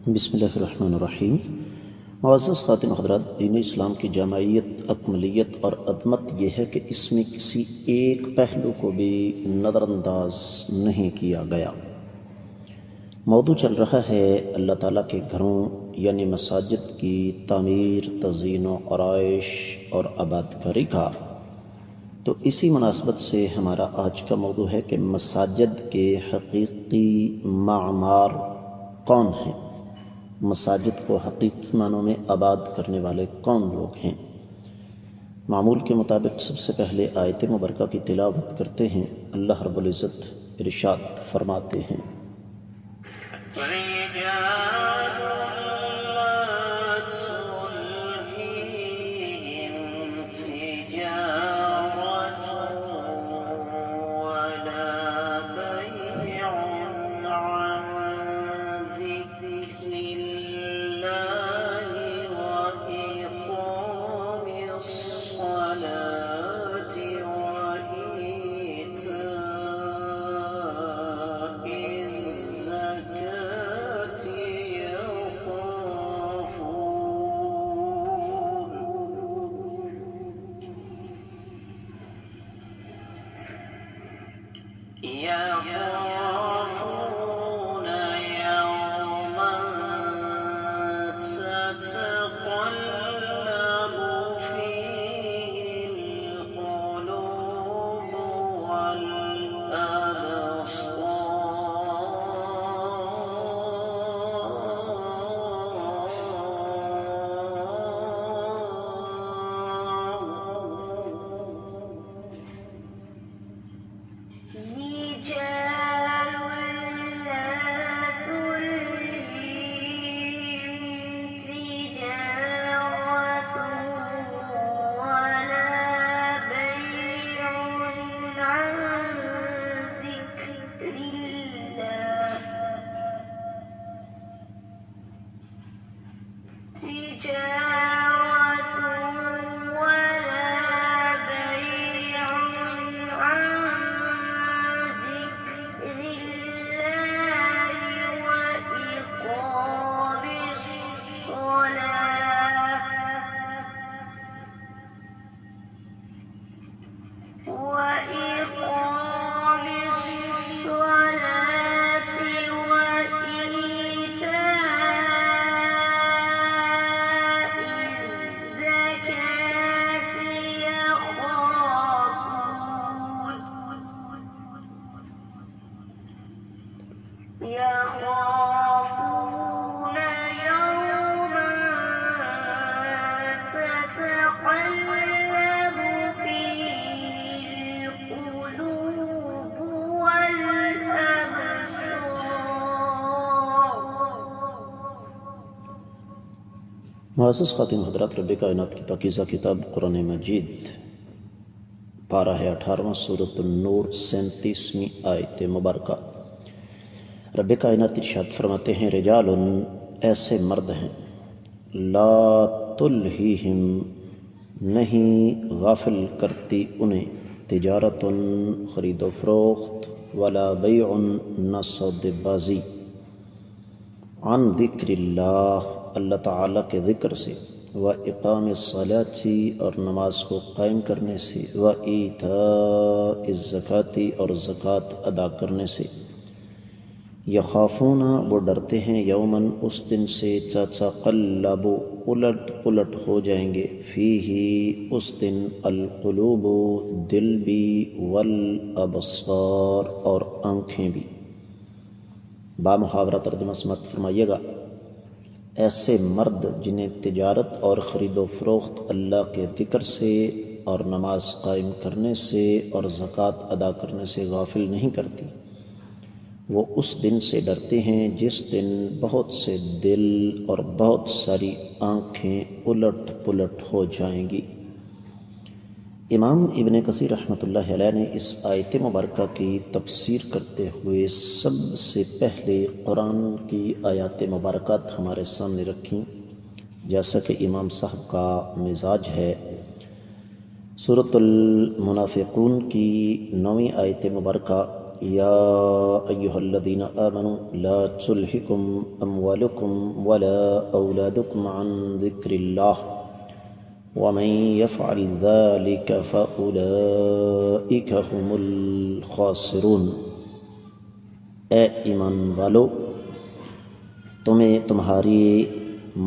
بسم اللہ الرحمن الرحیم۔ معزز خواتین حضرات، دین اسلام کی جامعیت، اکملیت اور عظمت یہ ہے کہ اس میں کسی ایک پہلو کو بھی نظر انداز نہیں کیا گیا۔ موضوع چل رہا ہے اللہ تعالیٰ کے گھروں یعنی مساجد کی تعمیر، تزئین و آرائش اور آبادکاری کا۔ تو اسی مناسبت سے ہمارا آج کا موضوع ہے کہ مساجد کے حقیقی معمار کون ہیں، مساجد کو حقیقی معنوں میں آباد کرنے والے کون لوگ ہیں۔ معمول کے مطابق سب سے پہلے آیت مبارکہ کی تلاوت کرتے ہیں۔ اللہ رب العزت ارشاد فرماتے ہیں، يخافون يوما تتقلب فيه القلوب رجال لا تلهيهم تجارة ولا بيع عن ذكر الله وإقام الصلاة وإيتاء الزكاة يخافون يوما تتقلب فيه القلوب والأبصار۔ معزز خواتین حضرات، رب کائنات کی پاکیزہ کتاب قرآن مجید پارہ ہے 18واں، سورۃ النور 37ویں آیت مبارکہ۔ رب کائنات ارشاد فرماتے ہیں، رجال ایسے مرد ہیں، لا تلہیہم نہیں غافل کرتی انہیں، تجارت خرید و فروخت، ولا بیع نہ سودے بازی، عن ذکر اللہ اللہ تعالیٰ کے ذکر سے، و اقام الصلاۃ اور نماز کو قائم کرنے سے، و ایتاء الزکاۃ اور زکوٰۃ ادا کرنے سے، یخافون وہ ڈرتے ہیں، یومن اس دن سے، تتقلب الٹ پلٹ ہو جائیں گے، فیہ اس دن، القلوب دل بھی، والابصار اور آنکھیں بھی۔ بامحاورہ ترجمہ سماعت فرمائیے گا، ایسے مرد جنہیں تجارت اور خرید و فروخت اللہ کے ذکر سے اور نماز قائم کرنے سے اور زکوٰۃ ادا کرنے سے غافل نہیں کرتی، وہ اس دن سے ڈرتے ہیں جس دن بہت سے دل اور بہت ساری آنکھیں الٹ پلٹ ہو جائیں گی۔ امام ابن کثیر رحمۃ اللہ علیہ نے اس آیت مبارکہ کی تفسیر کرتے ہوئے سب سے پہلے قرآن کی آیات مبارکات ہمارے سامنے رکھیں، جیسا کہ امام صاحب کا مزاج ہے۔ سورۃ المنافقون کی 9ویں آیت مبارکہ یا ایہا الذین آمنوا لا تلہکم اموالکم ولا اولادکم عن ذکر اللہ ومن يفعل ذلك فأولئك هم الخاسرون۔ اے ایمان والو، تمہیں تمہاری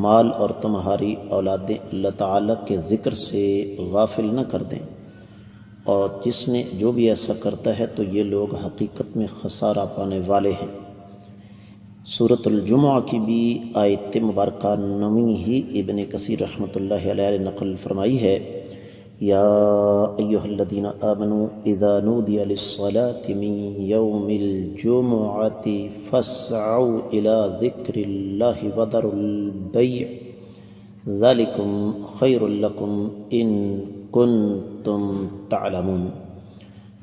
مال اور تمہاری اولادیں اللہ تعالیٰ کے ذکر سے غافل نہ کر دیں، اور جس نے جو بھی ایسا کرتا ہے تو یہ لوگ حقیقت میں خسارہ پانے والے ہیں۔ سورۃ الجمعہ کی بھی آیت مبارکہ 9 ہی ابن کثیر رحمۃ اللہ علیہ نے نقل فرمائی ہے، یا ایہا الذین آمنوا اذا نودی للصلاة من یوم الجمعۃ فاسعوا الی ذکر اللہ وذروا البیع ذلکم خیر لکم ان کنتم تعلمون۔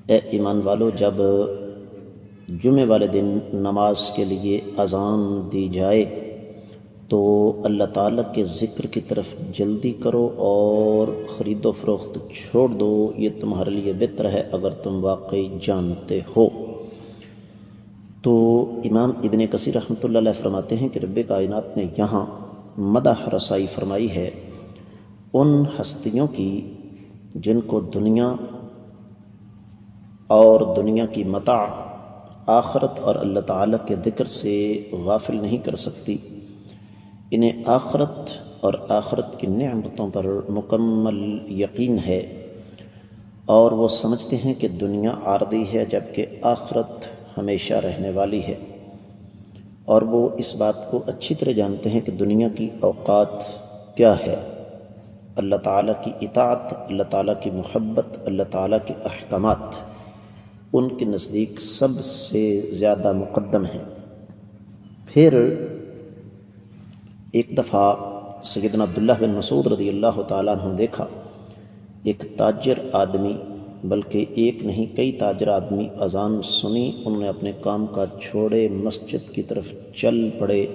اے ایمان والو، جب جمعے والے دن نماز کے لیے اذان دی جائے تو اللہ تعالیٰ کے ذکر کی طرف جلدی کرو اور خرید و فروخت چھوڑ دو، یہ تمہارے لیے بہتر ہے اگر تم واقعی جانتے ہو۔ تو امام ابن کثیر رحمۃ اللہ علیہ فرماتے ہیں کہ رب کائنات نے یہاں مدح رسائی فرمائی ہے ان ہستیوں کی جن کو دنیا اور دنیا کی متاع آخرت اور اللہ تعالیٰ کے ذکر سے غافل نہیں کر سکتی۔ انہیں آخرت اور آخرت کی نعمتوں پر مکمل یقین ہے، اور وہ سمجھتے ہیں کہ دنیا عارضی ہے جبکہ آخرت ہمیشہ رہنے والی ہے، اور وہ اس بات کو اچھی طرح جانتے ہیں کہ دنیا کی اوقات کیا ہے۔ اللہ تعالیٰ کی اطاعت، اللہ تعالیٰ کی محبت، اللہ تعالیٰ کے احکامات ان کے نزدیک سب سے زیادہ مقدم ہیں۔ پھر ایک دفعہ سیدنا عبداللہ بن مسعود رضی اللہ تعالیٰ عنہ دیکھا ایک تاجر آدمی، بلکہ ایک نہیں کئی تاجر آدمی اذان سنی، انہوں نے اپنے کام کاج چھوڑے، مسجد کی طرف چل پڑے۔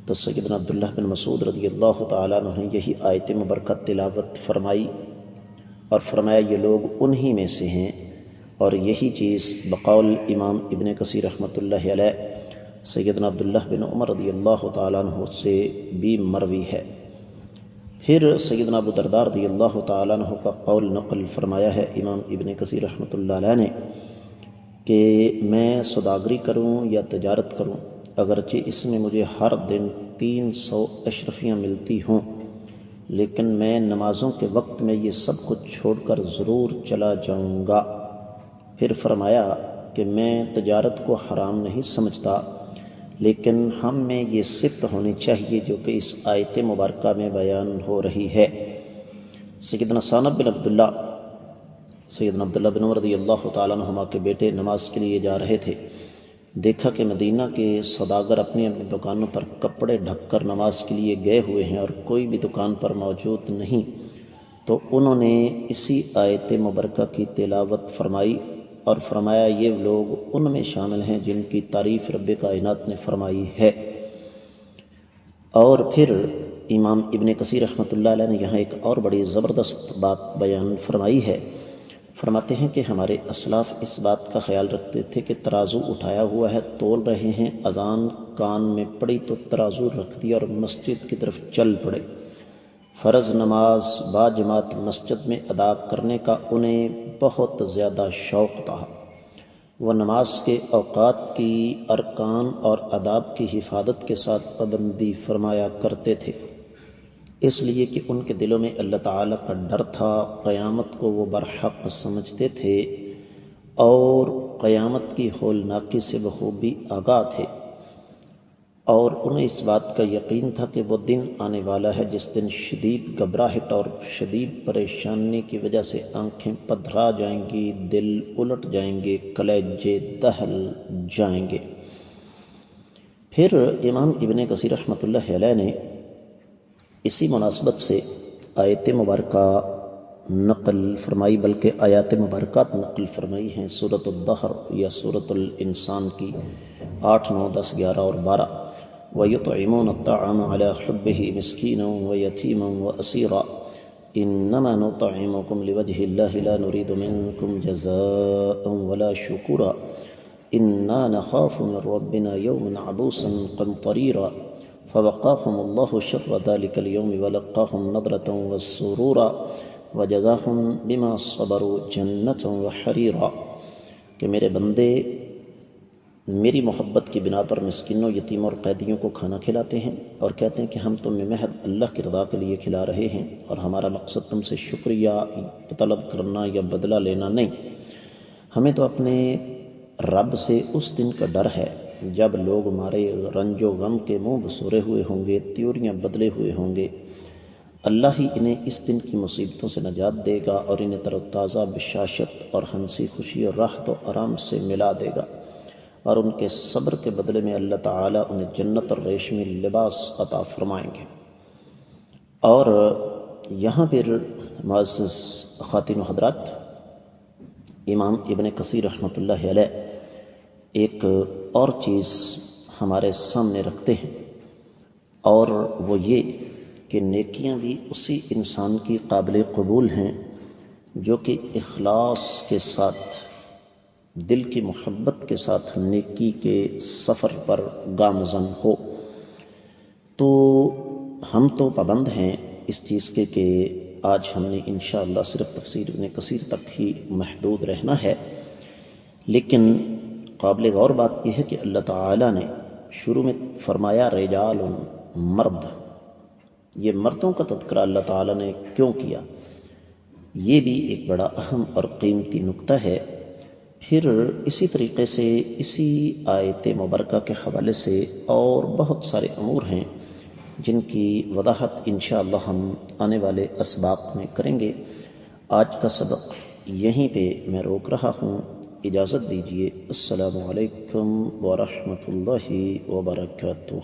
تو سیدنا عبداللہ بن مسعود رضی اللہ تعالیٰ عنہ نے یہی آیت مبارکہ تلاوت فرمائی اور فرمایا یہ لوگ انہی میں سے ہیں، اور یہی چیز بقول امام ابن کثیر رحمۃ اللہ علیہ سیدنا عبداللہ بن عمر رضی اللہ تعالیٰ عنہ سے بھی مروی ہے۔ پھر سیدنا ابو درداء رضی اللہ تعالیٰ عنہ کا قول نقل فرمایا ہے امام ابن کثیر رحمۃ اللہ علیہ نے کہ میں سوداگری کروں یا تجارت کروں، اگرچہ اس میں مجھے ہر دن 300 اشرفیاں ملتی ہوں، لیکن میں نمازوں کے وقت میں یہ سب کچھ چھوڑ کر ضرور چلا جاؤں گا۔ پھر فرمایا کہ میں تجارت کو حرام نہیں سمجھتا، لیکن ہم میں یہ صفت ہونی چاہیے جو کہ اس آیت مبارکہ میں بیان ہو رہی ہے۔ سیدنا ثعلب بن عبداللہ بن عمر رضی اللہ تعالیٰ عنہما کے بیٹے نماز کے لیے جا رہے تھے، دیکھا کہ مدینہ کے سوداگر اپنی اپنی دکانوں پر کپڑے ڈھک کر نماز کے لیے گئے ہوئے ہیں اور کوئی بھی دکان پر موجود نہیں، تو انہوں نے اسی آیت مبارکہ کی تلاوت فرمائی اور فرمایا یہ لوگ ان میں شامل ہیں جن کی تعریف رب کائنات نے فرمائی ہے۔ اور پھر امام ابن کثیر رحمۃ اللہ علیہ نے یہاں ایک اور بڑی زبردست بات بیان فرمائی ہے۔ فرماتے ہیں کہ ہمارے اسلاف اس بات کا خیال رکھتے تھے کہ ترازو اٹھایا ہوا ہے، تول رہے ہیں، اذان کان میں پڑی تو ترازو رکھ دیا اور مسجد کی طرف چل پڑے۔ فرض نماز باجماعت مسجد میں ادا کرنے کا انہیں بہت زیادہ شوق تھا۔ وہ نماز کے اوقات کی ارکان اور آداب کی حفاظت کے ساتھ پابندی فرمایا کرتے تھے، اس لیے کہ ان کے دلوں میں اللہ تعالیٰ کا ڈر تھا، قیامت کو وہ برحق سمجھتے تھے اور قیامت کی ہولناکی سے بخوبی آگاہ تھے، اور انہیں اس بات کا یقین تھا کہ وہ دن آنے والا ہے جس دن شدید گھبراہٹ اور شدید پریشانی کی وجہ سے آنکھیں پدھرا جائیں گی، دل الٹ جائیں گے، کلیجے دہل جائیں گے۔ پھر امام ابن کثیر رحمۃ اللہ علیہ نے اسی مناسبت سے آیت مبارکہ نقل فرمائی، بلکہ آیات مبارکات نقل فرمائی ہیں سورۃ الدہر یا سورۃ الانسان کی 8، 9، 10، 11 اور 12۔ وَيُطْعِمُونَ الطَّعَامَ عَلَى حُبِّهِ مِسْكِينًا وَيَتِيمًا وَأَسِيرًا إِنَّمَا نُطْعِمُكُمْ لِوَجْهِ اللَّهِ لَا نُرِيدُ مِنكُمْ جَزَاءً وَلَا شُكُورًا انا نخاف من ربنا یوما عبوسا قمطریرا فوقاهم اللہ شر ذلک اليوم ولقاهم نضرة والسرورا وجزاهم بما صبروا جنة وحریرا، کہ میرے بندے میری محبت کی بنا پر مسکینوں، یتیموں اور قیدیوں کو کھانا کھلاتے ہیں اور کہتے ہیں کہ ہم تمہیں محض اللہ کی رضا کے لیے کھلا رہے ہیں اور ہمارا مقصد تم سے شکریہ طلب کرنا یا بدلہ لینا نہیں، ہمیں تو اپنے رب سے اس دن کا ڈر ہے جب لوگ ہمارے رنج و غم کے منہ بسورے ہوئے ہوں گے، تیوریاں بدلے ہوئے ہوں گے۔ اللہ ہی انہیں اس دن کی مصیبتوں سے نجات دے گا اور انہیں تر و تازہ بشاشت اور ہنسی خوشی اور راحت و آرام سے ملا دے گا، اور ان کے صبر کے بدلے میں اللہ تعالیٰ انہیں جنت اور ریشمی لباس عطا فرمائیں گے۔ اور یہاں پھر معزز خواتین و حضرات، امام ابن کثیر رحمۃ اللہ علیہ ایک اور چیز ہمارے سامنے رکھتے ہیں، اور وہ یہ کہ نیکیاں بھی اسی انسان کی قابل قبول ہیں جو کہ اخلاص کے ساتھ، دل کی محبت کے ساتھ نیکی کے سفر پر گامزن ہو۔ تو ہم تو پابند ہیں اس چیز کے کہ آج ہم نے انشاءاللہ صرف تفسیر ابن کثیر تک ہی محدود رہنا ہے، لیکن قابل غور بات یہ ہے کہ اللہ تعالیٰ نے شروع میں فرمایا رجال، مرد، یہ مردوں کا تذکرہ اللہ تعالیٰ نے کیوں کیا؟ یہ بھی ایک بڑا اہم اور قیمتی نکتہ ہے۔ پھر اسی طریقے سے اسی آیت مبارکہ کے حوالے سے اور بہت سارے امور ہیں جن کی وضاحت انشاءاللہ ہم آنے والے اسباق میں کریں گے۔ آج کا سبق یہیں پہ میں روک رہا ہوں، اجازت دیجیے۔ السلام علیکم ورحمۃ اللہ وبرکاتہ۔